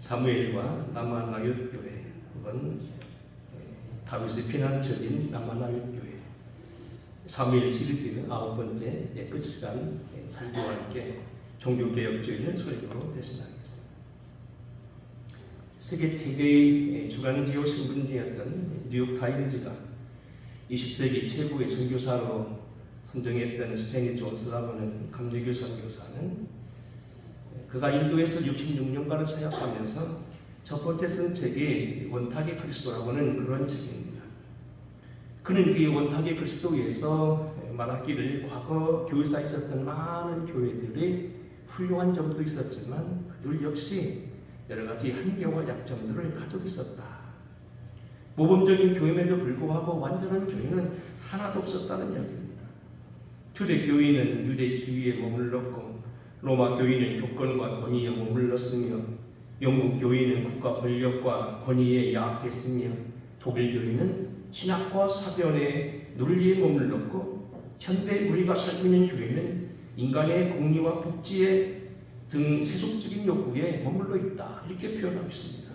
사무엘과 남아나윗교회 혹은 다윗의 피난처인 남아나윗교회 사무엘 시리즈는 9번째 끝 시간 설교와 함께 종교개혁주의를 설교로 대신하겠습니다. 세계 최대의 주간지요 신문지였던 뉴욕타임즈가 20세기 최고의 선교사로 선정했던 스탠리 존스라고는 감리교 선교사는 그가 인도에서 66년간을 사역하면서 첫 번째 쓴 책이 원탁의 그리스도라고는 그런 책입니다. 그는 그 원탁의 그리스도에서 말하기를 과거 교회사에 있었던 많은 교회들이 훌륭한 점도 있었지만 그들 역시 여러 가지 한계와 약점들을 가지고 있었다. 모범적인 교회임에도 불구하고 완전한 교회는 하나도 없었다는 이야기입니다. 초대교회는 유대주의에 머물렀고 로마 교회는 교권과 권위에 머물렀으며 영국 교회는 국가 권력과 권위에 야합했으며 독일 교회는 신학과 사변의 논리에 머물렀고 현대 우리가 살고 있는 교회는 인간의 공리와 복지에 등 세속적인 욕구에 머물러 있다. 이렇게 표현하고 있습니다.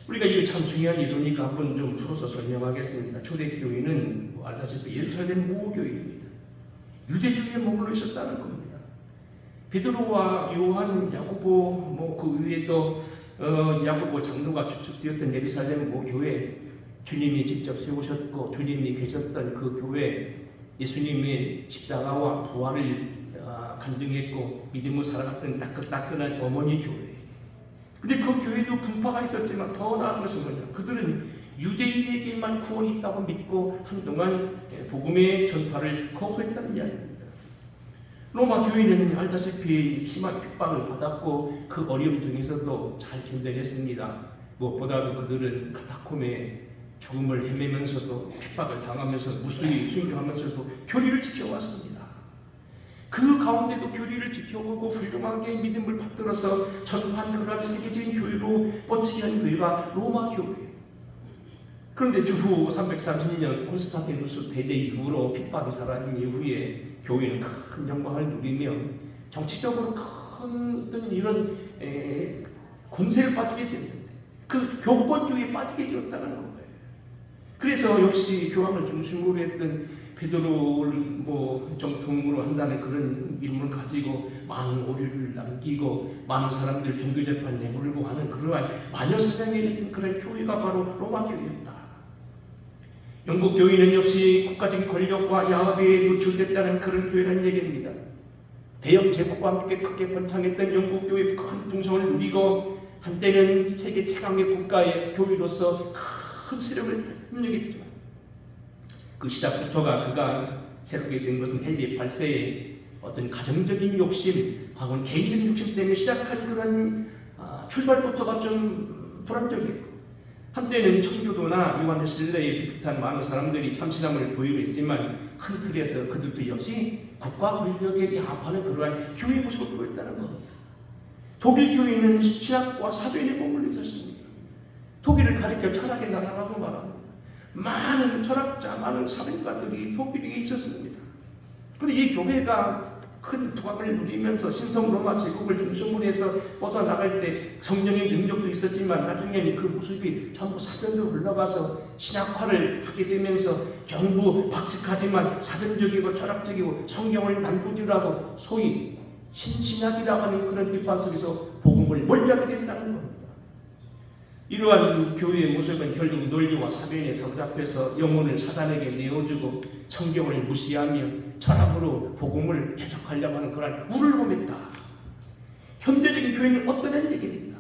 우리가 이게 참 중요한 이유니까 한번 좀 풀어서 설명하겠습니다. 초대교회는 알다시피 예루살렘 모교회입니다. 유대주의에 머물러 있었다는 겁니다. 베드로와 요한, 야고보, 그 위에 또 야고보 장로가 주축되었던 예루살렘 모교회, 주님이 직접 세우셨고 주님이 계셨던 그 교회, 예수님이 십자가와 부활을 간증했고 믿음으로 살아갔던 따끈따끈한 어머니 교회. 근데 그 교회도 분파가 있었지만 더 나은 것은 뭐냐? 그들은 유대인에게만 구원이 있다고 믿고 한동안 복음의 전파를 거부했다는 이야기입니다. 로마 교회는 알다시피 심한 핍박을 받았고 그 어려움 중에서도 잘 견뎌냈습니다. 무엇보다도 그들은 카타콤의 죽음을 헤매면서도 핍박을 당하면서 무수히 순교하면서도 교리를 지켜왔습니다. 그 가운데도 교리를 지켜오고 훌륭하게 믿음을 받들어서 전파한 그러한 세계적인 교회로 뻗치게 한 교회가 로마 교회. 그런데 주후 330년 콘스탄티누스 대제 이후로 핍박이 사라진 이후에 교회는 큰 영광을 누리며 정치적으로 큰 이런 권세를 빠지게 됐는데 그 교권주의에 빠지게 되었다는 거예요. 그래서 역시 교황을 중심으로 했던 베드로를 정통으로 한다는 그런 이름을 가지고 많은 오류를 남기고 많은 사람들 종교재판 내몰고 하는 그러한 마녀사냥에 있던 그런 교회가 바로 로마 교회였다. 영국 교회는 역시 국가적인 권력과 야합에 노출됐다는 그런 교회라는 얘기입니다. 대영 제국과 함께 크게 번창했던 영국 교회의 큰 풍성을 누리고 한때는 세계 최강의 국가의 교회로서 큰 세력을 힘내겠죠. 그 시작부터가 그가 새롭게 된 것은 헨리 8세의 어떤 가정적인 욕심, 혹은 개인적인 욕심 때문에 시작한 그런 출발부터가 좀 불안정했고 한때는 청교도나 요한 실레에 비롯한 많은 사람들이 참신함을 보이고 있지만 큰 틀에서 그들도 역시 국가 권력에 야합하는 그러한 교회 모습을 보였다는 겁니다. 독일 교회는 신학과 사변에 머물러 있었습니다. 독일을 가리켜 철학의 나라라고 말합니다. 많은 철학자, 많은 사변가들이 독일에 있었습니다. 그런데 이 교회가 큰 두각을 누리면서 신성 로마 제국을 중심으로 해서 뻗어나갈 때 성령의 능력도 있었지만 나중에는 그 모습이 전부 사변으로 흘러가서 신학화를 하게 되면서 정부 박식하지만 사변적이고 철학적이고 성경을 난구질하고 소위 신신학이라고 하는 그런 비판 속에서 복음을 멀리하게 된다는 겁니다. 이러한 교회의 모습은 결국 논리와 사변에 사로잡혀서 영혼을 사단에게 내어주고 성경을 무시하며 철학으로 복음을 해석하려고 하는 그런 우를 범했다. 현대적인 교회는 어떠한 얘기입니다.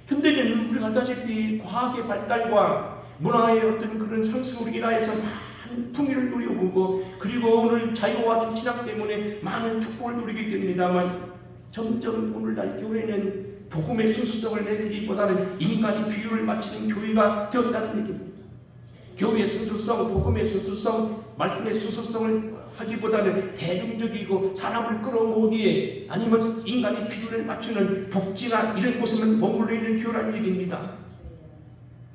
현대는 우리가 알다시피 과학의 발달과 문화의 어떤 그런 상승으로 인하여서 많은 풍요를 누려보고 그리고 오늘 자유와 정치학 때문에 많은 축복을 누리게 됩니다만 점점 오늘날 교회는 복음의 순수성을 내리기보다는 인간이 비율을 맞추는 교회가 되었다는 얘기입니다. 교회의 순수성, 복음의 순수성, 말씀의 순수성을 하기보다는 대중적이고 사람을 끌어모으기에 아니면 인간의 비율을 맞추는 복지나 이런 곳에만 머물러 있는 교회라는 얘기입니다.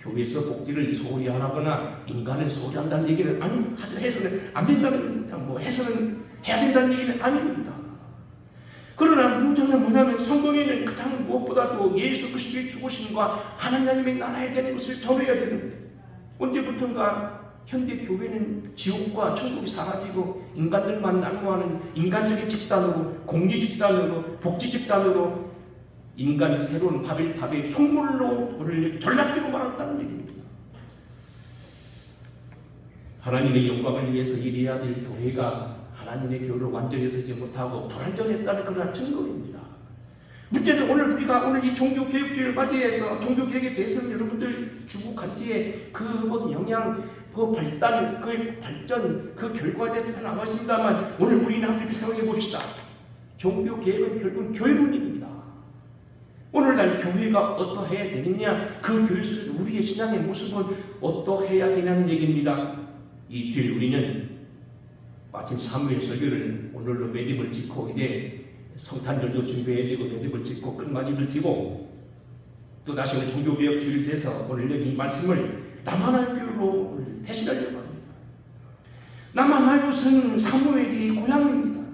교회에서 복지를 소홀히 하거나 인간을 소홀히 한다는 얘기는 해서는 안 된다는 해서는 해야 된다는 얘기는 아닙니다. 그러나 문제는 뭐냐면 성경에는 가장 무엇보다도 바로 예수 그리스도의 죽으심과 하나님의 나라에 대한 것을 전해야 되는데 언제부턴가 현대 교회는 지옥과 천국이 사라지고 인간들만 난무하는 인간적인 집단으로, 공리 집단으로, 복지 집단으로 인간이 새로운 바벨탑의 속물로 우리를 전락되고 말았다는 얘기입니다. 하나님의 영광을 위해서 일해야 될 교회가 하나님의 교회를 완전히 쓰지 못하고 불완전했다는 그러한 증거입니다. 문제는 오늘 우리가 오늘 이 종교개혁주의를 맞이해서 종교개혁에 대해서는 여러분들 주고 간지에 그 무슨 영향, 그 발달, 그 발전, 그 결과에 대해서 다 나왔습니다만 오늘 우리는 한번 생각해 봅시다. 종교개혁은 결국은 교회론입니다. 오늘날 교회가 어떠해야 되느냐, 그 교회 속에서 우리의 신앙의 모습은 어떠해야 되냐는 얘기입니다. 이 주일 우리는 마침 사무엘 설교를 오늘로 매듭을 짓고 이제 성탄절도 준비해야 되고 매듭을 짓고 끝마집을 띄고 또 다시 종교개혁 주일 돼서 오늘 이 말씀을 남한할 교회로 대신하려고 합니다. 남한할 것은 사무엘이 고향입니다.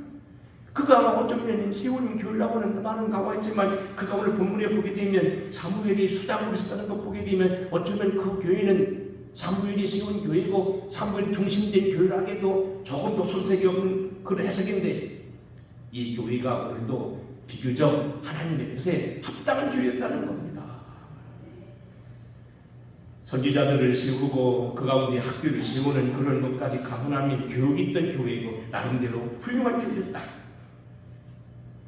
그가 어쩌면 세운 교회라고 하는 말은 나와 있지만 그가 오늘 본문에 보게 되면 사무엘이 수장으로 쓰는 거 보게 되면 어쩌면 그 교회는 사무엘이 세운 교회고 사무엘 중심된 교회라기도 조금 더 손색이 없는 그런 해석인데 이 교회가 오늘도 비교적 하나님의 뜻에 합당한 교회였다는 겁니다. 선지자들을 세우고 그 가운데 학교를 세우는 그런 것까지 감안하면 교육이 있던 교회이고 나름대로 훌륭한 교회였다.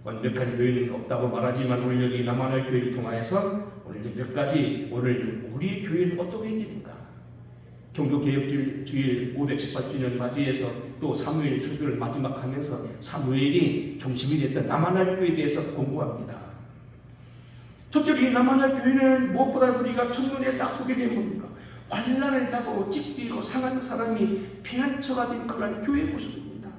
완벽한 교회는 없다고 말하지만 오늘 여기 남한할 교회를 통하여서 오늘 몇 가지 오늘 우리 교회는 어떻게 해야 됩니까? 종교개혁주일 518주년 맞이해서 또 사무엘 설교를 마지막 하면서 사무엘이 중심이 됐던 남한할 교회에 대해서 공부합니다. 첫째로 이 남한할 교회는 무엇보다 우리가 첫눈에 딱 보게 되는 겁니까? 환난을 타고 찢기고 상한 사람이 피난처가 된 그런 교회의 모습입니다.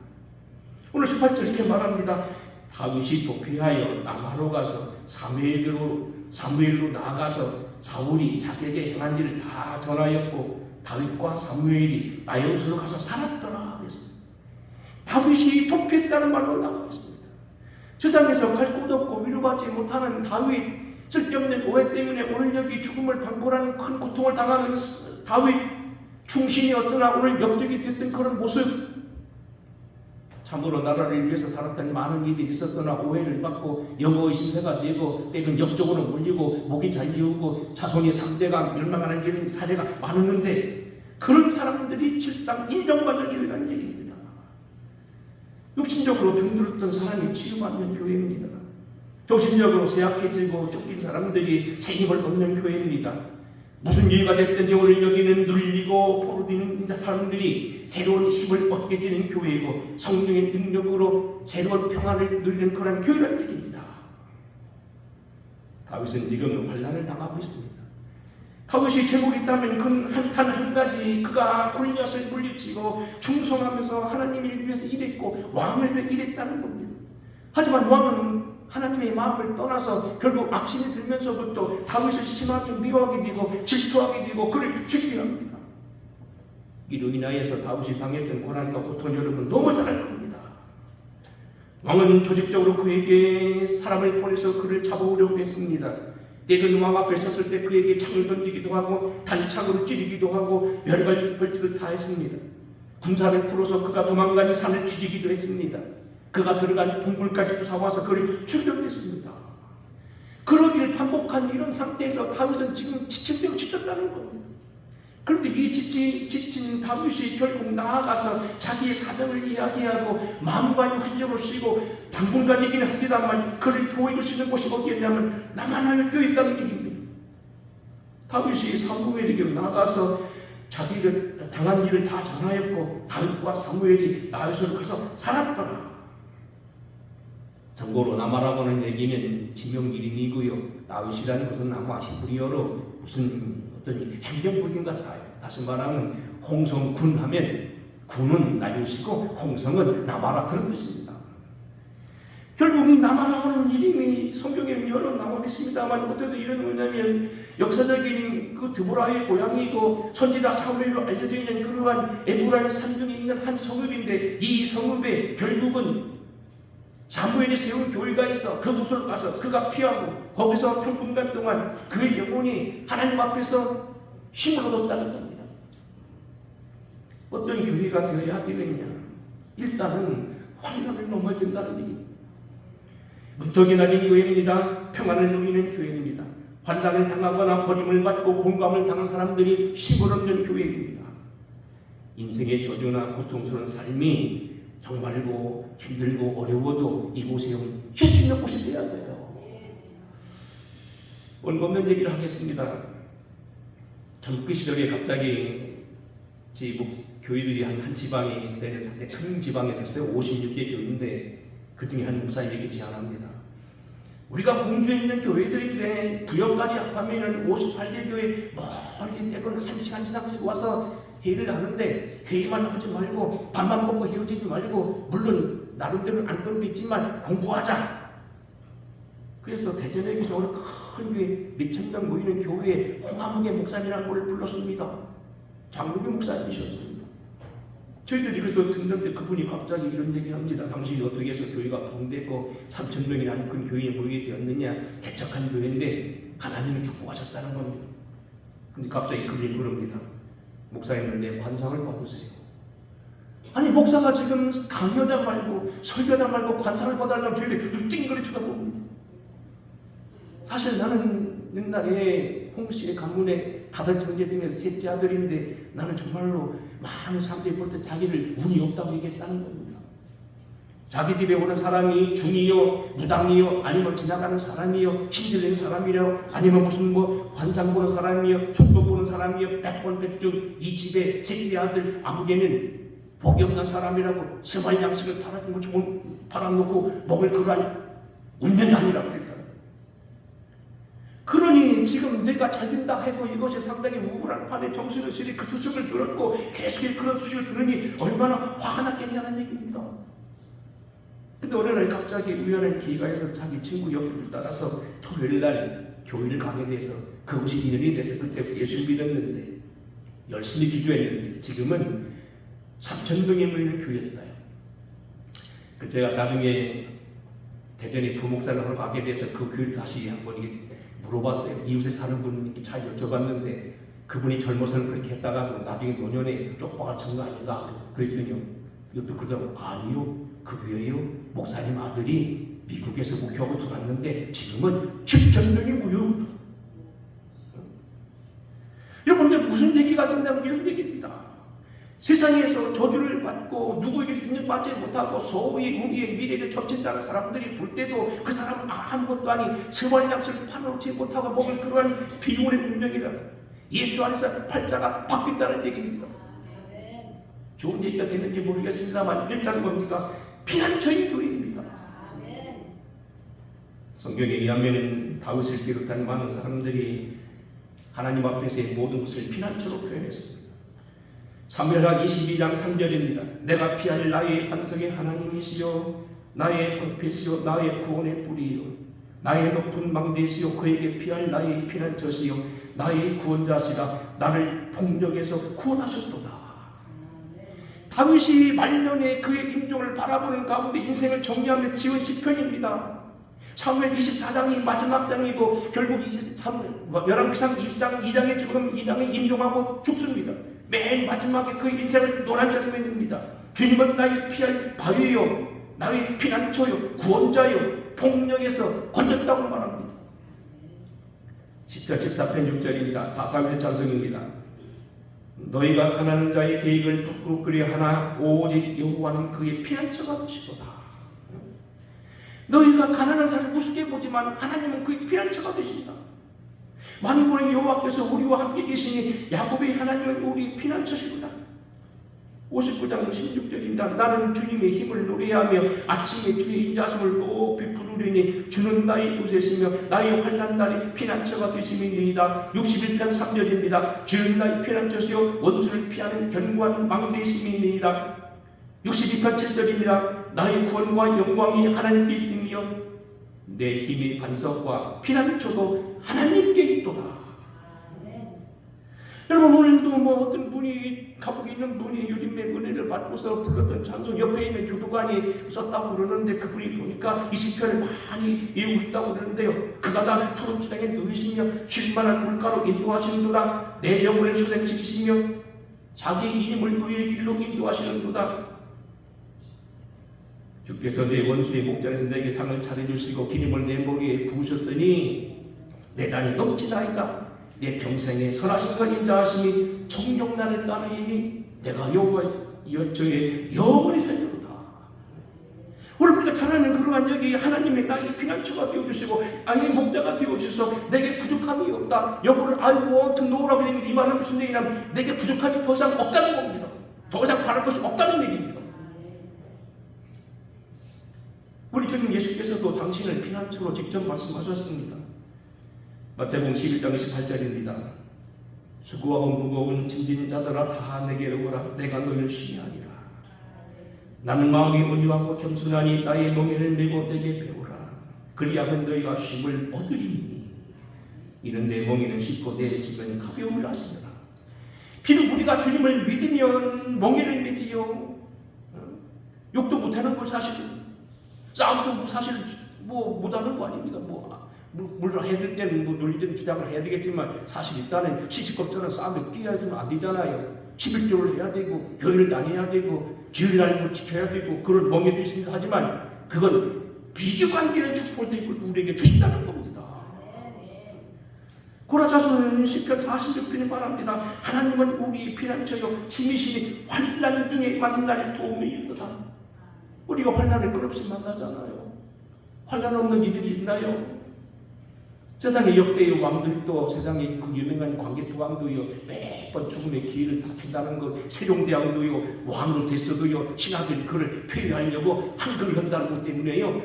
오늘 18절 이렇게 말합니다. 다윗이 도피하여 남하로 가서 사무엘로 나아가서 사울이 자기에게 행한 일을 다 전하였고 다윗과 사무엘이 나요스로 가서 살았더라 그랬어요. 다윗이 도피했다는 말로 나와 있습니다. 세상에서 갈 곳 없고 위로받지 못하는 다윗, 쓸데없는 오해 때문에 오늘 여기 죽음을 방불하는 큰 고통을 당하는 다윗, 충신이었으나 오늘 역적이 됐던 그런 모습, 참으로 나라를 위해서 살았던 많은 일이 있었으나 오해를 받고 여보의 신세가 되고 때는 역적으로 몰리고 목이 잘리우고 자손의 3대가 멸망하는 이런 사례가 많았는데 그런 사람들이 실상 인정받는 교회라는 얘기입니다. 육신적으로 병들었던 사람이 치유받는 교회입니다. 정신적으로 쇠약해지고 쫓긴 사람들이 새 힘을 얻는 교회입니다. 무슨 일이 됐든지 오늘 여기는 눌리고 포로되는 사람들이 새로운 힘을 얻게 되는 교회이고 성령의 능력으로 새로운 평안을 누리는 그런 교회라는 얘기입니다. 다윗은 지금 환난을 당하고 있습니다. 다윗이 제목이 있다면 그 한 가지 그가 골리앗을 물리치고 충성하면서 하나님을 위해서 일했고 왕을 위해 일했다는 겁니다. 하지만 왕은 하나님의 마음을 떠나서 결국 악심이 들면서부터 다윗을 심하게 미워하게 되고 질투하게 되고 그를 죽이게 합니다. 이로 인하여서 다윗이 당했던 고난과 고통 여러분 너무 잘 알 겁니다. 왕은 조직적으로 그에게 사람을 보내서 그를 잡아오려고 했습니다. 때는 왕 앞에 섰을 때 그에게 창을 던지기도 하고 단창으로 찌르기도 하고 별별 벌칙을 다 했습니다. 군사를 풀어서 그가 도망간 산을 뒤지기도 했습니다. 그가 들어간 동굴까지 쫓아와서 그를 죽였습니다. 그러기를 반복한 이런 상태에서 다윗은 지금 지쳤다고 지쳤다는 겁니다. 그런데 이 지친 다윗이 결국 나아가서 자기의 사정을 이야기하고 마음과 흔적을 쓰고 당분간이긴 합니다만 그를 보호해 줄 수 있는 곳이 어디였냐면 남한할 교회에 있다는 얘기입니다. 다윗이 사무엘에게 나가서 자기가 당한 일을 다 전하였고 다윗과 사무엘이 나요스로 가서 살았더라. 참고로 나마라고 하는 얘기는 지명 이름이고요. 다윗이라는 것은 아마 히브리어로 무슨 어떤 행정국인 같아요. 다시 말하면 홍성군 하면 군은 나요시고 홍성은 나마라 그런 뜻입니다. 결국 이 나마라고 하는 이름이 성경에 여러 나와 있습니다만 어쨌든 이런 거냐면 역사적인 그 드보라의 고향이고 선지자 사울로 알려져 있는 그러한 에브라임 산중에 있는 한 성읍인데 이 성읍에 결국은 사무엘이 세운 교회가 있어 그 부서로 가서 그가 피하고 거기서 평분간 동안 그의 영혼이 하나님 앞에서 힘을 얻었다는 겁니다. 어떤 교회가 되어야 되느냐? 일단은 환난을 넘어야 된다는 얘기입니다. 문턱이 낮은 교회입니다. 평안을 누리는 교회입니다. 환난을 당하거나 버림을 받고 공감을 당한 사람들이 힘을 얻는 교회입니다. 인생의 저주나 고통스러운 삶이 정말고 힘들고 어려워도 이곳에 쉴 수 있는 곳이 되어야 돼요. 오늘 없는 얘기를 하겠습니다. 전국 시절에 갑자기 교회들이 한 지방이 되는 상당히 큰 지방에 있었어요. 56개 교회인데 그 중에 한 목사님이 제안합니다. 우리가 공주에 있는 교회들인데 부여까지 합하면 58개 교회 멀리 떼건 1시간 이상씩 와서 회의를 하는데 회의만 하지 말고 밥만 먹고 헤어지지 말고 물론 나름대로 안건도 있지만 공부하자. 그래서 대전에 교회로 큰 교회 몇천 명 모이는 교회에 홍하무개 목사님이라는 걸 불렀습니다. 장로교 목사님이셨습니다. 저희들이 그래서 듣는데 그분이 갑자기 이런 얘기합니다. 당신이 어떻게 해서 교회가 부흥되고 3천 명이라는 큰 교회에 모이게 되었느냐. 개척한 교회인데 하나님이 축복하셨다는 겁니다. 근데 갑자기 그분이 그럽니다. 목사님은 내 관상을 받으세요. 아니 목사가 지금 강요다 말고 설교다 말고 관상을 받으려면 교회를 띵거리 쳐다봅니다. 사실 나는 옛날에 홍씨의 가문의 5형제 중에서 셋째 아들인데 나는 정말로 많은 사람들이 볼 때 자기를 운이 없다고 얘기했다는 겁니다. 자기 집에 오는 사람이 중이요, 무당이요, 아니면 지나가는 사람이요, 힘들는 사람이요, 아니면 무슨 관상 보는 사람이요, 촉도 보는 사람이요, 백번백중 이 집에 셋째 아들 아무개는 복이 없는 사람이라고 생활 양식을 팔아놓고 먹을 그러한 운명이 아니라고 했다. 그러니 지금 내가 잘 된다 해도 이것이 상당히 우울한 판에 정신을 실이 그 소식을 들었고 계속 그런 소식을 들으니 얼마나 화가 났겠냐는 얘기입니다. 근데 어느 날 갑자기 우연한 기회가 있어서 자기 친구 옆을 따라서 토요일 날 교회를 가게 돼서 그것이 인연이 돼서 그때부터 예수를 믿었는데 열심히 기도했는데 지금은 3,000명이 모이는 교회였다요. 제가 나중에 대전에 부목사를 하러 가게 돼서 그 교회를 다시 한번 물어봤어요. 이웃에 사는 분께 잘 여쭤봤는데 그분이 젊어서는 그렇게 했다가 나중에 노년에 쪽박을 친 거 아닌가 그랬더니요. 이것도 그러더라고. 아니요. 그 교회요. 목사님 아들이 미국에서 목회하고 들어왔는데 지금은 7,000명이 모여. 여러분 이제 무슨 얘기가 있냐면 이런 얘기입니다. 세상에서 저주를 받고 누구에게 인연 받지 못하고 소위 우리의 미래를 점친다는 사람들이 볼 때도 그 사람은 아무것도 아닌 생활 양식을 팔아놓지 못하고 먹을 그러한 비운의 운명이라 예수 안에서 팔자가 바뀐다는 얘기입니다. 좋은 얘기가 되는지 모르겠습니다만 일단 뭡니까? 피난처인 교회입니다. 성경에 의하면 다윗을 비롯한 많은 사람들이 하나님 앞에서의 모든 것을 피난처로 표현했습니다. 사무엘하 22장 3절입니다. 내가 피할 나의 반석의 하나님이시여 나의 방패시여 나의 구원의 뿌리여 나의 높은 망대시여 그에게 피할 나의 피난처시여 나의 구원자시라 나를 폭력에서 구원하셨도다. 다윗이 말년에 그의 임종을 바라보는 가운데 인생을 정리하며 지은 시편입니다. 사무엘 24장이 마지막 장이고 결국 열왕기상 2장에 지금 2장에 임종하고 죽습니다. 맨 마지막에 그 인생을 노란 장면입니다. 주님은 나의 피할 바위요 나의 피난처요 구원자요 폭력에서 건졌다고 말합니다. 시편 14편 6절입니다. 다 다윗의 찬송입니다. 너희가 가난한 자의 계획을 부끄럽게 하나 오직 여호와는 그의 피난처가 되시도다. 너희가 가난한 사람을 우습게 보지만 하나님은 그의 피난처가 되십니다. 만군의 여호와께서 우리와 함께 계시니 야곱의 하나님은 우리 피난처시도다. 59장 16절입니다. 나는 주님의 힘을 노래하며 아침에 주의 인자심을 높이 부르리니 주는 나의 요새시며 나의 환난 날에 피난처가 되심이니이다. 61편 3절입니다. 주는 나의 피난처시요 원수를 피하는 견고한 망대심이니이다. 62편 7절입니다. 나의 구원과 영광이 하나님께 있으며 내 힘의 반석과 피난처도 하나님께 있도다. 여러분, 오늘도 뭐 어떤 분이 감옥에 있는 분이 유림의 은혜를 받고서 불렀던 찬송 옆에 있는 교도관이 썼다고 그러는데, 그분이 보니까 이 시편을 많이 외우고 있다고 그러는데요. 그가 나를 푸른 기상에 누이시며 쉴만한 물가로 인도하시는도다. 내 영혼을 주생시키시며 자기 이름을 의의 길로 인도하시는도다. 주께서 내 원수의 목전에서 내게 상을 차려주시고 기름을 내 머리에 부으셨으니 내 단이 넘치나이다. 내 평생에 선하신 것 인자하심이 정녕 나를 따르니 내가 여호와의 저의 영원히 살리로다. 오늘 우리가 잘 아는 그러한 여기 하나님의 나의 피난처가 되어주시고 아이의 목자가 되어주셔서 내게 부족함이 없다. 여보를 아이고 어떤 노라고 했는데 이 말은 무슨 얘기냐면 내게 부족함이 더 이상 없다는 겁니다. 더 이상 바랄 것이 없다는 얘기입니다. 우리 주님 예수께서도 당신을 피난처로 직접 말씀하셨습니다. 마태복음 11장 28절입니다. 수고하고 무거운 짐진 자들아 다 내게로 오라. 내가 너희를 쉬게 하리라. 나는 마음이 온유하고 겸손하니 나의 멍에를 메고 내게 배우라. 그리하면 너희가 쉼을 얻으리니 이는 내 멍에는 쉽고 내 짐은 가벼움을 하시느라. 비록 우리가 주님을 믿으면 멍에를 메지요. 욕도 못하는 걸 사실, 싸움도 사실 못하는 거 아닙니까? 물론 해야 될 때는 논리적인 주장을 해야 되겠지만 사실 일단은 시시겁적으로 싸움에 끼어야 되면 안 되잖아요. 11조를 해야 되고 교회를 다녀야 되고 주일날 지켜야 되고 그런 멍에도 있습니다. 하지만 그건 비교관계는 축복을 우리에게 주신다는 겁니다. 고라자서는 시편 46편에 말합니다. 하나님은 우리 피난처요 힘이시니 환난 중에 만날 도움이 있도다. 우리가 환난을 끝없이 만나잖아요. 환난 없는 이들이 있나요? 세상의 역대의 왕들도 세상의 그 유명한 광개토왕도요 매번 죽음의 기회를 다핀다는 것, 세종대왕도요 왕으로 됐어도요 신하들이 그를 폐위하려고 한글을 한다는 것 때문에요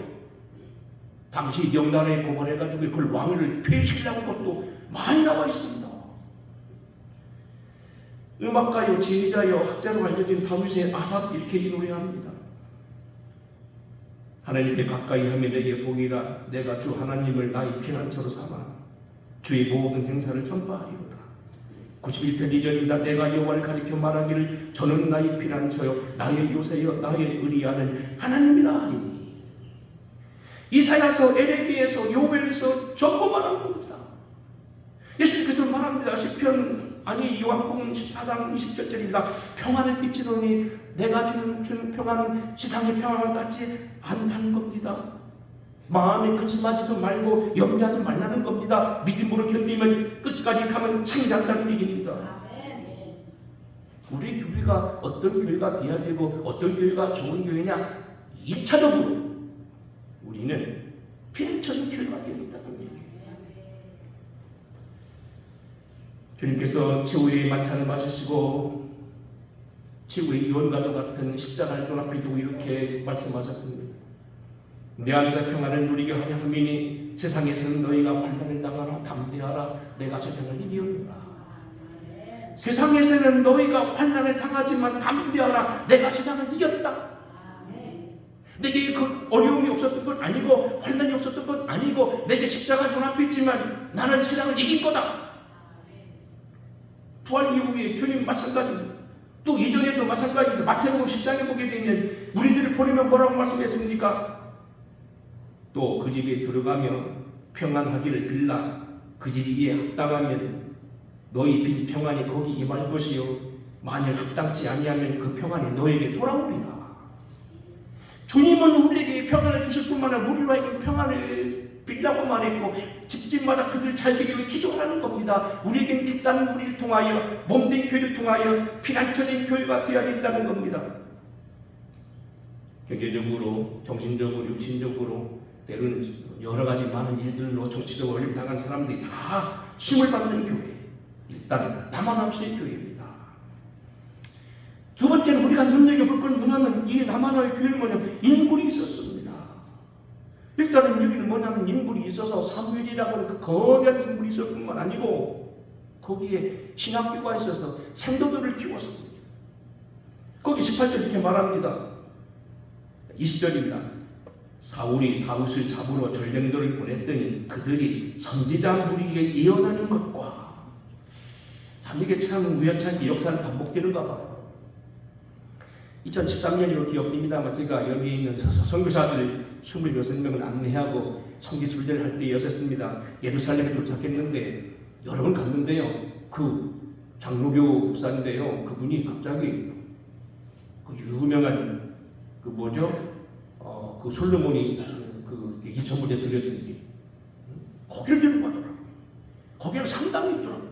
당시 명나라에 고발해가지고 그걸 왕위를 폐지하려는 것도 많이 나와 있습니다. 음악가요 지휘자요 학자로 알려진 다윗의 아삽 이렇게 이 노래합니다. 하나님께 가까이 하면 내게 복이라. 내가 주 하나님을 나의 피난처로 삼아 주의 모든 행사를 전파하리로다. 91편 2절입니다. 내가 여호와를 가리켜 말하기를 저는 나의 피난처요 나의 요새여 나의 의리하는 하나님이라 하리니. 이사야서, 에레미야서, 요엘서 전부 말하는 겁니다. 예수님께서 말합니다. 시편 요한복음 14장 20절입니다. 평안을 끼치노니 내가 주는 평안은 세상의 평안을 갖지 않다는 겁니다. 마음에 근심하지도 말고 염려하지 말라는 겁니다. 믿음으로 견디면 끝까지 가면 승리한다는 얘기입니다. 우리 교회가 어떤 교회가 돼야 되고 어떤 교회가 좋은 교회냐, 1차적으로 우리는 피난처인 교회가 되어야 된다는 얘기예요. 주님께서 최후의 만찬을 마시시고 최후의 유언과도 같은 십자가를 눈앞에 두고 이렇게 말씀하셨습니다. 내 안에서 평안을 누리게 하려 함이니 세상에서는 너희가 환난을 당하라. 담대하라. 내가 세상을 이기었노라. 세상에서는 너희가 환난을 당하지만 담대하라. 내가 세상을 이겼다. 내게 그 어려움이 없었던 건 아니고 환난이 없었던 건 아니고 내게 십자가 눈앞에 있지만 나는 세상을 이긴 거다. 부활 이후에 주님 마찬가지입니다. 또 이전에도 마찬가지입니다. 마태복음 10장에 보게 되면 우리들을 보내면 뭐라고 말씀했습니까? 또 그 집에 들어가면 평안하기를 빌라. 그 집이 이에 합당하면 너희 빈 평안이 거기 임할 것이요 만일 합당치 아니하면 그 평안이 너에게 돌아오리라. 주님은 우리에게 평안을 주실 뿐만 아니라 우리로 하여금 평안을 빌라고 말했고 집집마다 그들 잘 되기를 기도하는 겁니다. 우리에게는 일단 우리를 통하여 몸된 교회를 통하여 피난처된 교회가 되어야 된다는 겁니다. 경제적으로, 정신적으로, 육신적으로 때로는 여러 가지 많은 일들로 정치적으로 어려움 당한 사람들이 다 힘을 받는 교회, 일단 남한합시의 교회입니다. 두 번째로 우리가 눈여겨볼 건 뭐냐면 이 남한의 교회는 뭐냐면 인물이 있었습니다. 일단은 여기는 뭐냐면 인물이 있어서 사무엘이라고 하는 그 거대한 인물이 있을 뿐만 아니고 거기에 신학교가 있어서 생도들을 키웠습니다. 거기 18절 이렇게 말합니다. 20절입니다. 사울이 다윗을 잡으러 전령들을 보냈더니 그들이 선지자 무리에게 예언하는 것과 이게 참 우연찮게 역사는 반복되는가 봐요. 2013년으로 기억됩니다만 제가 여기 있는 선교사들 26명을 안내하고 성지 순례를 할 때였었습니다. 예루살렘에 도착했는데 여러 번 갔는데요. 그 장로교 목사인데요. 그분이 갑자기 그 유명한 그 뭐죠? 그 솔로몬이 그 2,000불에 드렸더니 거기를 들고 가더라고요. 거기는 산당이 있더라고요.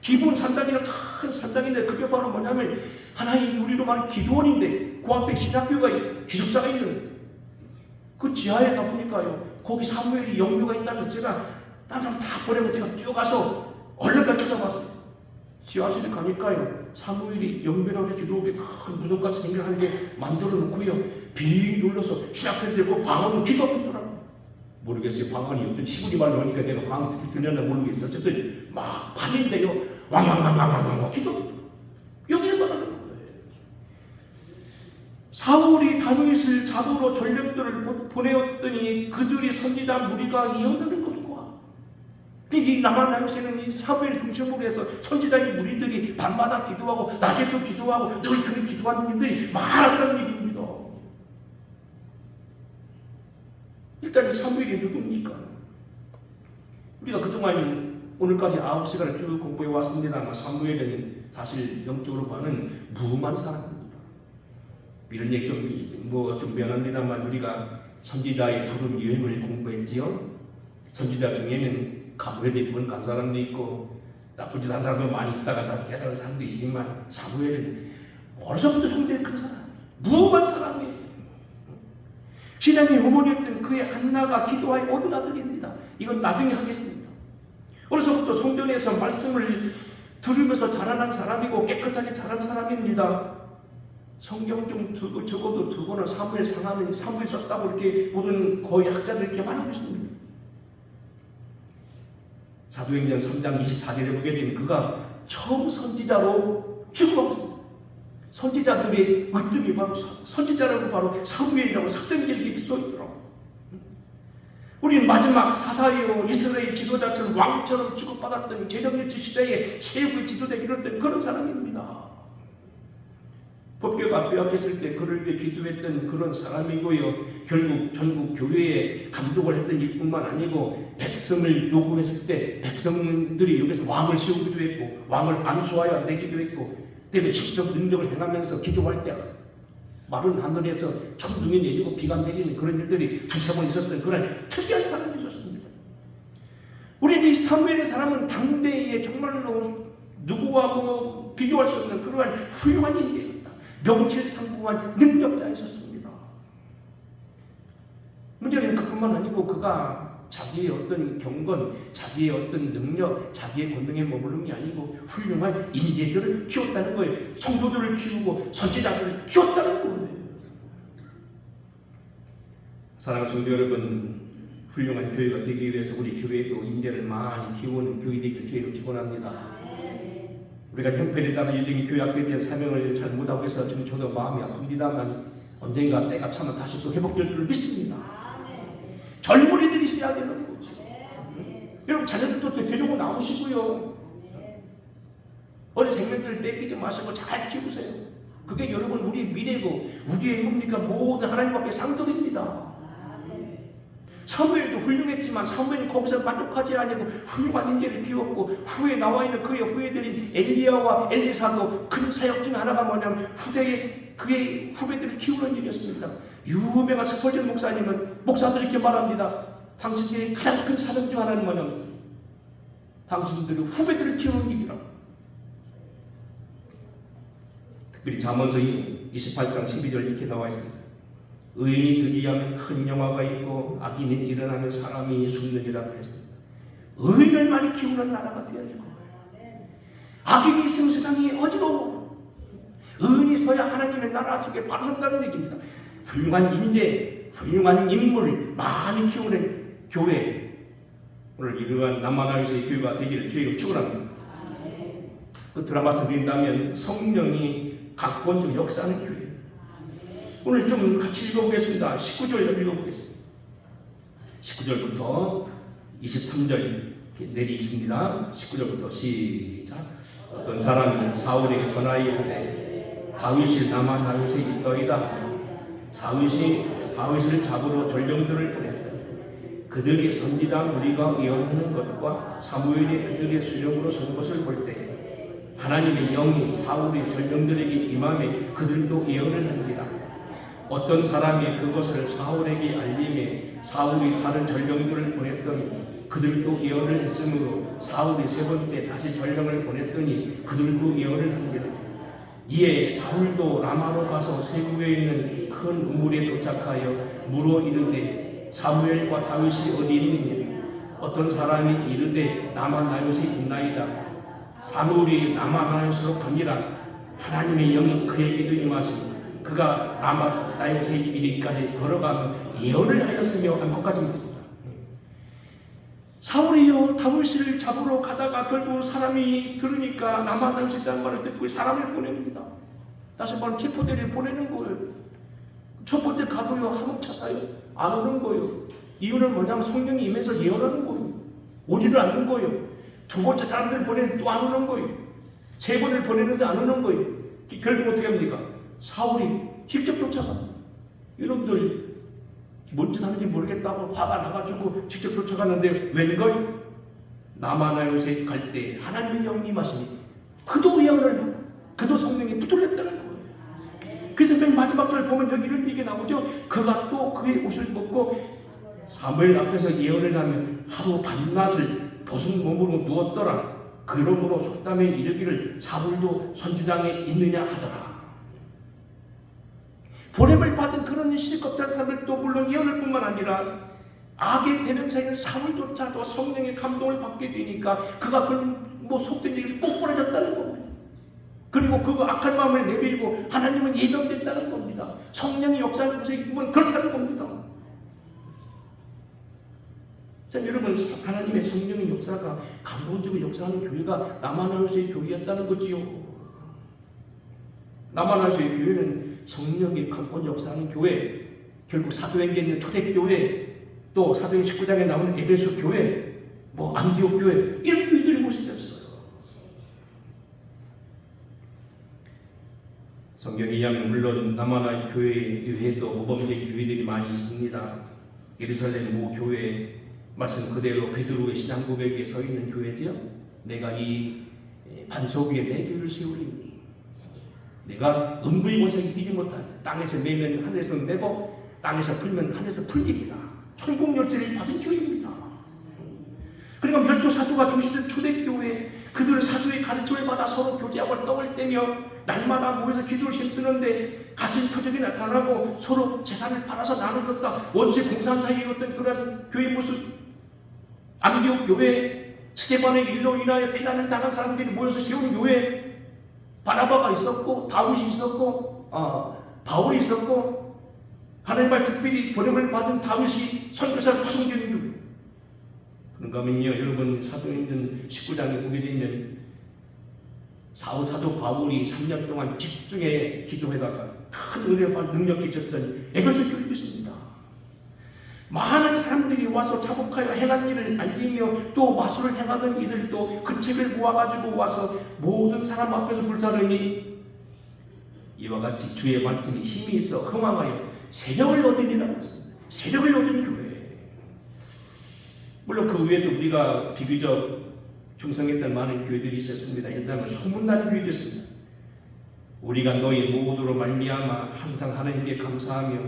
기본 산당이나 큰 산당인데 그게 바로 뭐냐면 하나의 우리로 말하는 기도원인데 그 앞에 신학교가 기숙사가 있는데 그 지하에 가보니까요. 거기 사무엘이 영묘가 있다면서 제가 다른 사람 다 보내고 제가 뛰어가서 얼른 다 찾아봤어요. 지하실에 가니까요. 사무엘이 영묘라고 해서 이렇게 큰 무덤같이 생겨하는 게 만들어 놓고요. 빙 눌러서 신학교 들고 방언으로 기도하고 있더라고요. 모르겠어요. 방언이 어떤 시부리 말로 하니까 내가 방언 들렸나 모르겠어요. 어쨌든 막 판인데요. 왕왕왕왕왕왕 기도. 여기를 말하는 거예요. 사울이 다윗을 잡으러 전력들을 보내었더니 그들이 선지자 무리가 이어나는 것과 이 남아나요새는 이 사무엘 중심으로 해서 선지자의 무리들이 밤마다 기도하고 낮에도 기도하고 늘 그런 기도하는 일들이 많았다는 얘기입니다. 일단 사무엘이 누굽니까? 우리가 그동안 오늘까지 9시간을 쭉 공부해 왔습니다만 사무엘은 사실 영적으로 봐는 무음한 사람입니다. 이런 얘기 좀 미안합니다만 우리가 선지자의 부름 유행을 공부했지요. 선지자 중에는 가문에 부분 간 사람도 있고 나쁜 짓 한 사람도 많이 있다가 다 깨달은 사람도 있지만 사무엘은 어려서부터 성대를 큰 사람, 무음한 사람이에요. 신앙의 어머니였던 그의 한나가 기도하여 얻은 아들입니다. 이건 나중에 하겠습니다. 어려서부터 성전에서 말씀을 들으면서 자라난 사람이고 깨끗하게 자란 사람입니다. 성경 좀 적어도 두 권을 사무엘 상하면 사무엘 썼다고 이렇게 모든 거의 학자들 이렇게 말하고 있습니다. 사도행전 3장 24절에 보게 되면 그가 처음 선지자로 죽었습니다. 선지자들의 으뜸이 바로 선지자라고 바로 사무엘이라고 사도행전에 써 있더라고요. 우리는 마지막 사사요 이스라엘 지도자처럼 왕처럼 취급받았던 제정일치 시대의 최고의 지도자가 이뤘던 그런 사람입니다. 법궤가 빼앗겼을 때 그를 위해 기도했던 그런 사람이고요. 결국 전국 교회에 감독을 했던 일뿐만 아니고 백성을 요구했을 때 백성들이 여기서 왕을 세우기도 했고 왕을 안수하여 내기도 했고 때문에 직접 능력을 행하면서 기도할 때 마른 하늘에서 천둥이 내리고 비가 내리는 그런 일들이 두세 번 있었던 그런 특이한 사람이었습니다. 우리는 이 사무엘의 사람은 당대에 정말로 누구하고 비교할 수 없는 그러한 훌륭한 인재였다. 명실상부한 능력자였었습니다. 문제는 그뿐만 아니고 그가 자기의 어떤 경건, 자기의 어떤 능력, 자기의 권능에 머무른 게 아니고 훌륭한 인재들을 키웠다는 거예요. 성도들을 키우고 선지자들을 키웠다는 거예요. 사랑하는 성도 여러분, 훌륭한 교회가 되기 위해서 우리 교회도 인재를 많이 키우는 교회 되기를 주의로 축원합니다. 우리가 형편에 따라 요즘 교회학교에 대한 사명을 잘 못하고 있어서 지금 저도 마음이 아픕니다만 언젠가 때가 차면 다시 또 회복될 줄 믿습니다. 젊은이들이 있어야 되는 거죠. 여러분 자녀들도 데리고 나오시고요. 어린 생명들을 뺏기지 마시고 잘 키우세요. 그게 여러분 우리 미래고 우리의 뭡니까 모든 하나님 앞에 상급입니다. 사무엘도 훌륭했지만 사무엘은 거기서 만족하지 아니고 훌륭한 인재를 키웠고 후에 나와 있는 그의 후예들인 엘리야와 엘리사도 큰 사역 중 하나가 뭐냐면 후대에 그의 후배들을 키우는 일이었습니다. 유명한 스펄전 목사님은 목사들이 이렇게 말합니다. 당신들의 가장 큰 사명 중 하나는 뭐냐면 당신들의 후배들을 키우는 일이라고. 특별히 잠언서 28장 12절 이렇게 나와 있습니다. 의인이 득이하면 큰 영화가 있고 악인이 일어나면 사람이 숨느니라 그랬습니다. 의인을 많이 키우는 나라가 되어야 되고 악인이 있으면 세상이 어지러워. 의인이 서야 하나님의 나라 속에 바로 선다는 얘기입니다. 훌륭한 인재, 훌륭한 인물을 많이 키우는 교회, 오늘 이러한 남만하에서의 교회가 되기를 주의로 축원합니다. 끝으로 말씀드린다면 성령이 각본적 역사하는 교회. 오늘 좀 같이 읽어보겠습니다. 19절 읽어보겠습니다. 19절부터 23절 내리 있습니다. 19절부터 시작. 어떤 사람이 사울에게 전하이르되 다윗이 남아 다윗에 있더이다. 다윗을 잡으러 전령들을 보냈다. 그들이 선지자 무리가 예언하는 것과 사무엘이 그들의 수령으로 선 것을 볼 때 하나님의 영이 사울의 전령들에게 임함에 그들도 예언을 한지라. 어떤 사람이 그것을 사울에게 알림에 사울이 다른 전령들을 보냈더니 그들도 예언을 했으므로 사울이 세 번째 다시 전령을 보냈더니 그들도 예언을 한지라. 이에 사울도 라마로 가서 세구에 있는 큰 우물에 도착하여 물어 이르되 사무엘과 다윗이 어디 있느냐. 어떤 사람이 이르되 남아 나요시 있나이다. 사무엘이 남아 나요시로 가니라. 하나님의 영이 그에게도 임하시니 그가 남아 나요시에 이리까지 걸어가며 예언을 하였으며 한 것까지 있습니다. 사울이요 다윗을 잡으러 가다가 결국 사람이 들으니까 남아 나요시에 있다는 말을 듣고 사람을 보냅니다. 다시 말하면 체포대를 보내는 거예요. 첫 번째 가도요 하목차사요 안 오는 거예요. 이유는 뭐냐면 성령이 임해서 예언하는 거예요. 오지를 않는 거예요. 두 번째 사람들 보내는 또 안 오는 거예요. 세 번을 보내는데 안 오는 거예요. 결국 어떻게 합니까? 사울이 직접 쫓아갑니다. 여러분들 뭔 짓 하는지 모르겠다고 화가 나가지고 직접 쫓아가는데 웬걸? 남아나요새 갈 때 하나님의 영이 임하시니 그도 예언을 하고 그도 성령이 붙들렸다는 거예요. 그래서 맨 마지막 절 보면 여기 이런 얘기 나오죠. 그가 또 그의 옷을 벗고 사무엘 앞에서 예언을 하면 하루 밤낮을 벗은 몸으로 누웠더라. 그러므로 속담에 이르기를 사울도 선지당에 있느냐 하더라. 보냄을 받은 그런 시겁한 사람들도 물론 예언을 뿐만 아니라 악의 대명사인 사울조차도 성령의 감동을 받게 되니까 그가 그런 속된 얘기를 꼭 보내졌다는 겁니다. 그리고 그 악한 마음을 내버리고 하나님은 예정됐다는 겁니다. 성령이 역사하는 곳에 있으면 그렇다는 겁니다. 자, 여러분 하나님의 성령의 역사가 감동적으로 역사하는 교회가 남아나요서의 교회였다는 거지요. 남아나요서의 교회는 성령의 강권 역사하는 교회, 결국 사도행전에 있는 초대교회, 또 사도행 19장에 나오는 에베소 교회, 안디옥 교회 이런 교회들이 모습이었어요. 성경에 의하면 물론 남아나 교회 이외에도 모범적 교회들이 많이 있습니다. 예루살렘 모 교회 말씀 그대로 베드로의 신앙 고백에 서 있는 교회죠. 내가 이 반석 위에 내 교회를 세우리니 내가 음부의 권세를 이기지 못한 땅에서 매면 하늘에서 매고 땅에서 풀면 하늘에서 풀리리라. 천국 열쇠를 받은 교회입니다. 그러니까 열두 사도가 중심된 초대교회 그들은 사도의 가르침을 받아 서로 교제하고 떡을 떼며 날마다 모여서 기도를 힘쓰는데 같은 표적이 나타나고 서로 재산을 팔아서 나눠줬다. 원체 공산 사이에 있던 그런 교회 모습. 안디옥 교회 스데반의 일로 인하여 피난을 당한 사람들이 모여서 세운 교회 바나바가 있었고 다윗이 있었고 바울이 있었고 하나님 말 특별히 보냄을 받은 다윗이 선교사로 파송되는 교회. 그런가 하면요 여러분 사도행전 19장에 보게 되면 사도 바울이 3년 동안 집중해 기도하다가 큰 은혜와 능력 끼쳤던 에베소 교회도 있습니다. 많은 사람들이 와서 자복하여 행한 일을 알리며 또 마술을 행하던 이들도 그 책을 모아가지고 와서 모든 사람 앞에서 불사르니 이와 같이 주의 말씀이 힘이 있어 흥황하여 세력을 얻으니라고 했습니다. 세력을 얻은 교회. 물론 그 외에도 우리가 비교적 충성했던 많은 교회들이 있었습니다. 일단은 소문난 교회였습니다. 우리가 너희 모두로 말미암아 항상 하나님께 감사하며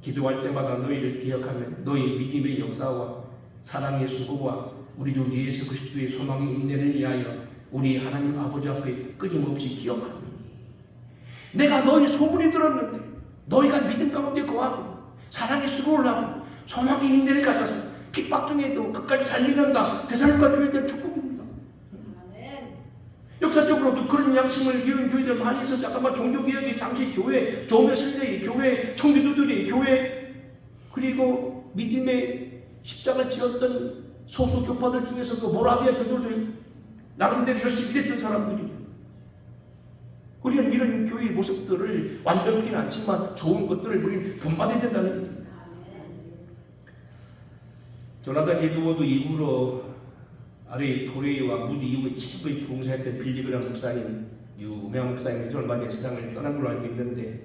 기도할 때마다 너희를 기억하며 너희 믿음의 역사와 사랑의 수고와 우리 주 예수 그리스도의 소망의 인내를 위하여 우리 하나님 아버지 앞에 끊임없이 기억하노니 내가 너희 소문이 들었는데 너희가 믿음 가운데 거하고 사랑의 수고를 하고 소망의 인내를 가져서 핍박 중에도 끝까지 잘 믿는다. 데살로니가 교회들 축복입니다. 역사적으로도 그런 양심을 이룬 교회들 많이 있었죠. 잠깐만 종교개혁이 당시 교회, 조매실대의 교회, 청교도들의 교회, 그리고 믿음의 십자가를 지었던 소수 교파들 중에서도 모라비아 교도들 나름대로 열심히 일했던 사람들입니다. 우리는 이런 교회의 모습들을 완벽히는 않지만 좋은 것들을 우리는 본받아야 된다는 겁니다. 조나단 에드워드 이후로 아레이 토레이와 무디 이후에 최고의 봉사했던 빌리그람 목사님, 유명한 목사님이 얼마 전에 세상을 떠난 걸로 알고 있는데,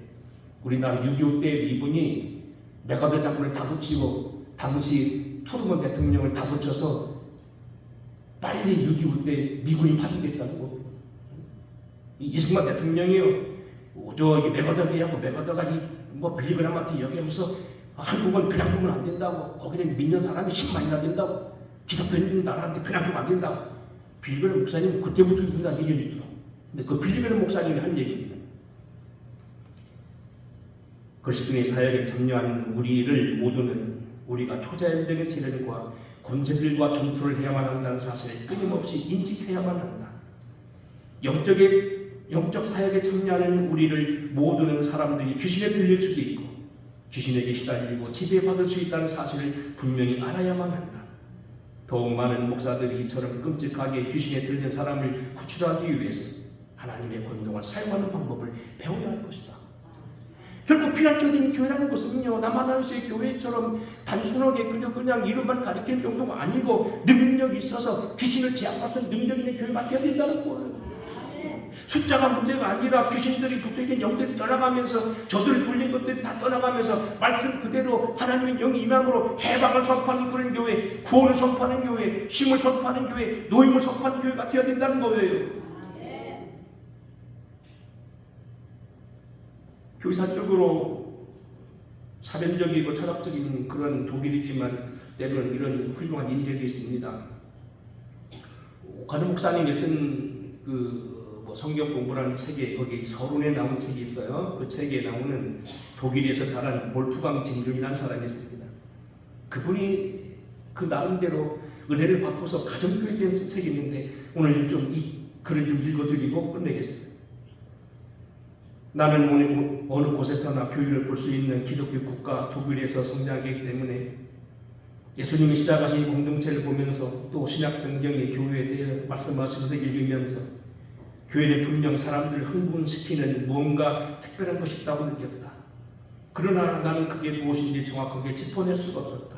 우리나라 6.25 때 이분이 메가더 장군을 다 붙이고 당시 트루먼 대통령을 다 붙여서 빨리 6.25 때 미군이 파견됐다는 거. 이승만 대통령이요, 저기 메가더하고 메가더가 뭐 빌리그람한테 얘기하면서 한국은 그냥 두면 안 된다고, 거기는 민년 사람이 10만이나 된다고, 기독교인 나라한테 그냥 두면 안 된다고. 빌리그람 목사님 그때부터 이분과 얘기를 있더라고. 근데 그 빌리그람 목사님이 한 얘기입니다. 그리스도의 사역에 참여하는 우리를 모두는 우리가 초자연적인 세력과 권세들과 전투를 해야만 한다는 사실을 끊임없이 인식해야만 한다. 영적 사역에 참여하는 우리를 모두는 사람들이 귀신에 들릴 수도 있고 귀신에게 시달리고 지배받을 수 있다는 사실을 분명히 알아야만 한다. 더욱 많은 목사들이 이처럼 끔찍하게 귀신에 들린 사람을 구출하기 위해서 하나님의 권능을 사용하는 방법을 배워야 할 것이다. 결국 피난처인 교회라는 것은요, 남한하우스의 교회처럼 단순하게 그냥 이름만 가리키는 정도가 아니고 능력이 있어서 귀신을 제압할 수 있는 능력 있는 교회가 되어야 된다는 거예요. 숫자가 문제가 아니라 귀신들이 붙어있는 영들이 떠나가면서 저들 불린 것들이 다 떠나가면서 말씀 그대로 하나님의 영이 임함으로 해방을 선포하는 그런 교회, 구원을 선포하는 교회, 쉼을 선포하는 교회, 노임을 선포하는 교회가 되어야 된다는 거예요. 교사적으로 사변적이고 철학적인 그런 독일이지만 때로는 이런 훌륭한 인재도 있습니다. 관우 목사님이 쓴 성경 공부라는 책에 거기 서론에 나온 책이 있어요. 그 책에 나오는 독일에서 자란 볼프강 징존이라는 사람이 있습니다. 그분이 그 나름대로 은혜를 받고서 가정교회에 대한 책이 있는데 오늘 좀 이 글을 좀 읽어드리고 끝내겠습니다. 나는 어느 곳에서나 교회를 볼 수 있는 기독교 국가 독일에서 성장하기 때문에 예수님이 시작하신 공동체를 보면서 또 신약 성경의 교회에 대해 말씀하시면서 읽으면서 교회는 분명 사람들을 흥분시키는 뭔가 특별한 것이 있다고 느꼈다. 그러나 나는 그게 무엇인지 정확하게 짚어낼 수가 없었다.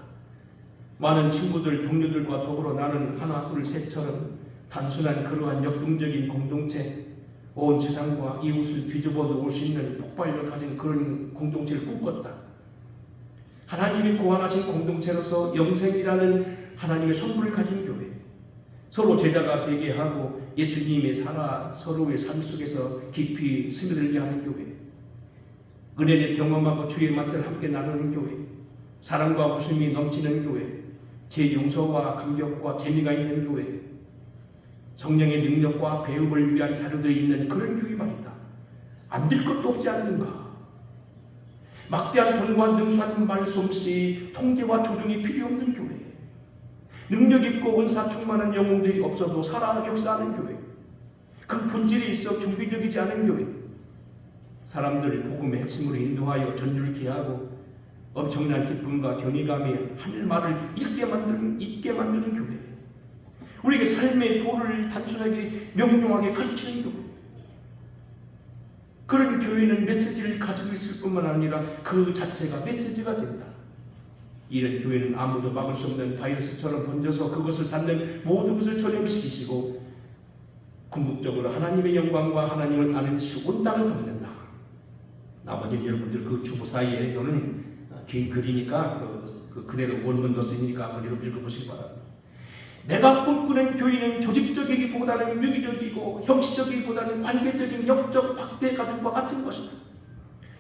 많은 친구들, 동료들과 더불어 나는 하나, 둘, 셋처럼 단순한 그러한 역동적인 공동체, 온 세상과 이웃을 뒤집어 놓을 수 있는 폭발력을 가진 그런 공동체를 꿈꿨다. 하나님이 고안하신 공동체로서 영생이라는 하나님의 선물을 가진 교회, 서로 제자가 되게 하고 예수님의 살아 서로의 삶 속에서 깊이 스며들게 하는 교회, 은혜를 경험하고 주의 맛을 함께 나누는 교회, 사랑과 웃음이 넘치는 교회, 제 용서와 감격과 재미가 있는 교회, 성령의 능력과 배움을 위한 자료들이 있는 그런 교회 말이다. 안 될 것도 없지 않는가? 막대한 돈과 능수한 말솜씨, 통제와 조정이 필요 없는 교회, 능력 있고 은사 충만한 영웅들이 없어도 살아 역사하는 교회, 그 본질에 있어 종교적이지 않은 교회, 사람들을 복음의 핵심으로 인도하여 전율케 하고 엄청난 기쁨과 경외감이 하늘말을 잊게 만드는 교회, 우리에게 삶의 도를 단순하게 명료하게 가르치는 교회, 그런 교회는 메시지를 가지고 있을 뿐만 아니라 그 자체가 메시지가 된다. 이런 교회는 아무도 막을 수 없는 바이러스처럼 번져서 그것을 닫는 모든 것을 전염시키시고 궁극적으로 하나님의 영광과 하나님을 아는 지식을 온 땅을 덮는다. 나머지는 여러분들 그 주보 사이에 또는 긴 글이니까 그대로 원문 넣었으니까 그대로 읽어보시기 바랍니다. 내가 꿈꾸는 교회는 조직적이기보다는 유기적이고 형식적이기보다는 관계적인 영적 확대 가족과 같은 것이다.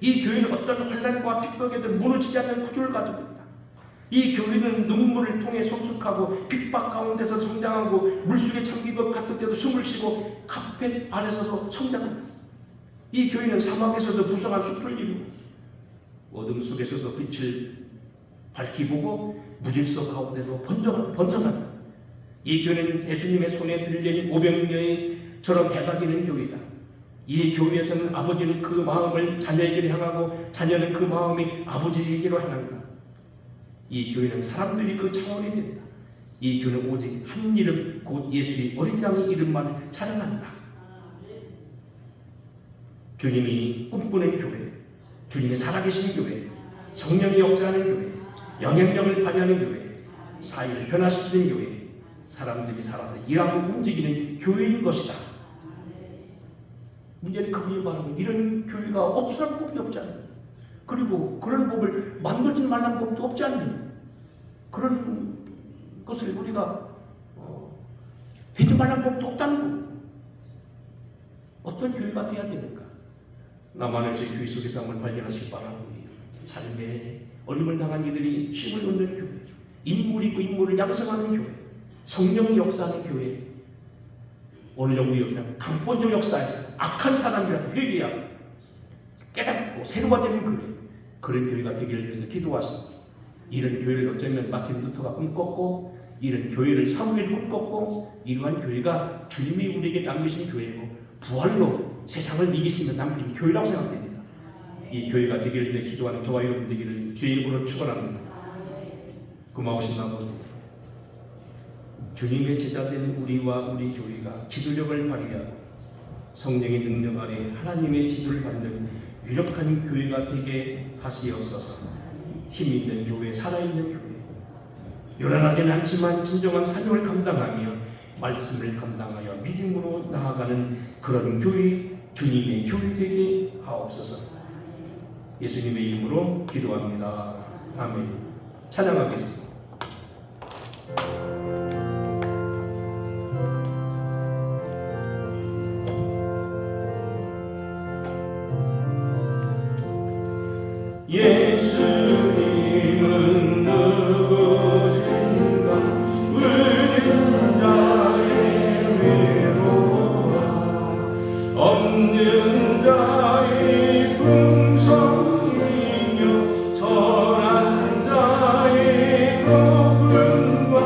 이 교회는 어떤 환난과 핍박에도 무너지지 않는 구조를 가지고 있다. 이 교회는 눈물을 통해 성숙하고 핍박 가운데서 성장하고 물속에 잠긴 것 같을 때도 숨을 쉬고 카펫 아래서도 성장한다. 이 교회는 사막에서도 무성한 숲을 이루고 어둠 속에서도 빛을 밝히 보고 무질서 가운데도 번성한다. 이 교회는 예수님의 손에 들린 500명처럼 대박이는 교회다. 이 교회에서는 아버지는 그 마음을 자녀에게 향하고 자녀는 그 마음이 아버지에게로 향한다. 이 교회는 사람들이 그 차원이 된다. 이 교회는 오직 한 이름 곧 예수의 어린 양의 이름만 찬양한다. 주님이 꿈꾸는 교회, 주님이 살아계신 교회, 성령이 역사하는 교회, 영향력을 발휘하는 교회, 사회를 변화시키는 교회, 사람들이 살아서 일하고 움직이는 교회인 것이다. 문제는 그거에 말하면 이런 교회가 없을 법이 없잖아요. 그리고 그런 법을 만들지 말라는 법도 없지 않나요? 그런 것을 우리가 하지 말라는 법도 없다는 거. 어떤 교회가 돼야 됩니까? 남한에서의 교회 속에서 한번 발견하시기 바랍니다. 삶에 어림을 당한 이들이 힘을 얻는 교회, 인물이고 인물을 양성하는 교회, 성령의 역사하는 교회, 어느 정도 역사, 강권적 역사에서 악한 사람이라도 회개하고 깨닫고 새로가 되는 교회, 그런 교회가 되기를 위해서 기도하십니다. 이런 교회를 어쩌면 마틴 루터가 꿈꿨고, 이런 교회를 사무엘이 꿈꿨고, 이러한 교회가 주님이 우리에게 남기신 교회고, 부활로 세상을 이기시며 남긴 교회라고 생각됩니다. 이 교회가 되기를 위해 기도하는 저와 여러분 되기를 주의 이름으로 축원합니다. 고마우신 아버지, 주님의 제자된 우리와 우리 교회가 지도력을 발휘하고 성령의 능력 아래 하나님의 지도를 받는 유력한 교회가 되게 하시옵소서. 힘 있는 교회, 살아있는 교회, 요란하게는 않지만 진정한 사명을 감당하며 말씀을 감당하여 믿음으로 나아가는 그런 교회, 주님의 교회 되게 하옵소서. 예수님의 이름으로 기도합니다. 아멘. 찬양하겠습니다. 예수님은 누구신가? 울린 자의 위로와 없는 자의 풍성이며 전한 자의 고통과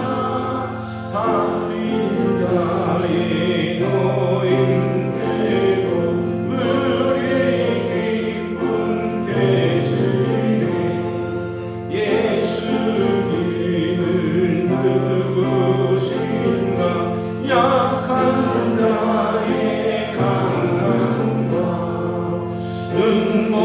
다윈 자의 노임대로 우리 기쁨 되시네. 예수님은 누구신가? 약한 자의 강함과 눈먼